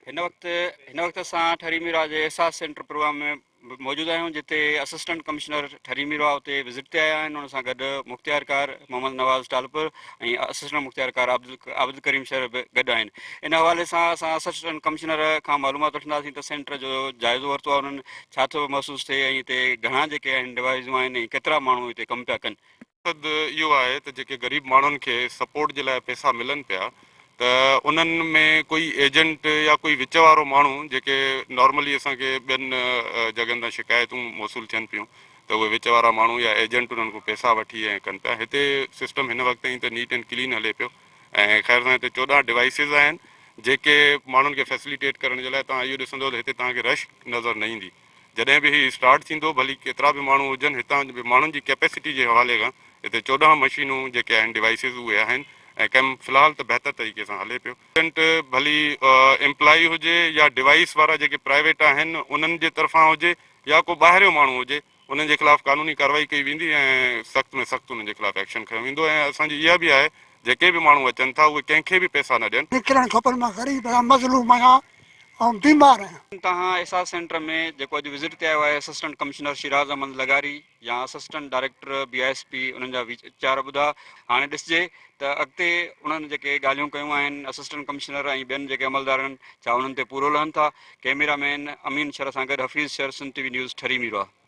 हिन वक़्तु असां ठरी मीरा जे एहसास सेंटर प्रोग्राम में मौजूदु आहियूं, जिते असिस्टेंट कमिश्नर ठरी मीरा उते विज़िट ते आया आहिनि। उन सां गॾु मुख़्तियारकार मोहम्मद नवाज़ टालपुर ऐं असिस्टेंट मुख़्तियारकार आबिद करीम शहर बि गॾु आहिनि। इन हवाले सां असां असिस्टेंट कमिश्नर खां मालूमात वठंदासीं त सेंटर जो जाइज़ो वरितो आहे उन्हनि, छा थो महसूसु थिए ऐं हिते घणा जेके आहिनि डिवाइसूं आहिनि ऐं केतिरा माण्हू हिते कमु पिया कनि। मक़सदु इहो आहे त जेके ग़रीब माण्हुनि खे सपोर्ट जे लाइ पैसा मिलनि पिया, त उन्हनि में कोई एजेंट या कोई विच वारो माण्हू जेके नॉर्मली असांखे ॿियनि जॻहनि तां शिकायतूं मौसूलु थियनि पियूं, त उहे विच वारा माण्हू या एजेंट उन्हनि खां पैसा वठी ऐं कनि पिया। हिते सिस्टम हिन वक़्तु ताईं त नीट एंड क्लीन हले पियो ऐं ख़ैर सां हिते 14 डिवाइसिस आहिनि जेके माण्हुनि खे फैसिलिटेट करण जे लाइ। तव्हां इहो ॾिसंदो त हिते तव्हांखे रश नज़र न ईंदी। जॾहिं बि हीउ स्टार्ट थींदो, भली केतिरा बि माण्हू हुजनि, हितां माण्हुनि जी कैपेसिटी जे हवाले खां हिते 14 मशीनूं जेके आहिनि डिवाइसिस उहे आहिनि ऐं कमु फ़िलहालु त बहितर तरीक़े सां हले पियो। एजेंट भली एम्प्लॉई हुजे या डिवाइस वारा जेके प्राइवेट आहिनि उन्हनि जे तरफ़ां हुजे या को ॿाहिरियों माण्हू हुजे, उन्हनि जे ख़िलाफ़ु कानूनी कार्रवाई कई वेंदी ऐं सख़्त में सख़्तु उन्हनि जे ख़िलाफ़ु एक्शन खयों वेंदो। ऐं असांजी इहा बि आहे, जेके बि माण्हू अचनि था उहे कंहिंखे बि पैसा न ॾियनि। निकिरणु खपनि। मां ग़रीब आहियां, मज़लूम आहियां ऐं बीमार आहियां। तव्हां एहसास सेंटर में जेको अॼु विज़िट ते आयो आहे असिस्टेंट कमिश्नर शिराज अहमद लगारी या असिस्टेंट डायरेक्टर BISP, उन्हनि जा वीचार ॿुधा। हाणे ॾिसिजे त अॻिते उन्हनि जेके ॻाल्हियूं कयूं आहिनि असिस्टेंट कमिश्नर ऐं ॿियनि जेके अमलदार आहिनि, छा उन्हनि ते पूरो लहनि था। कैमरामैन अमीन शर सां गॾु हफ़ीज़ शर, सिंध TV न्यूज़ ठरी मीरा।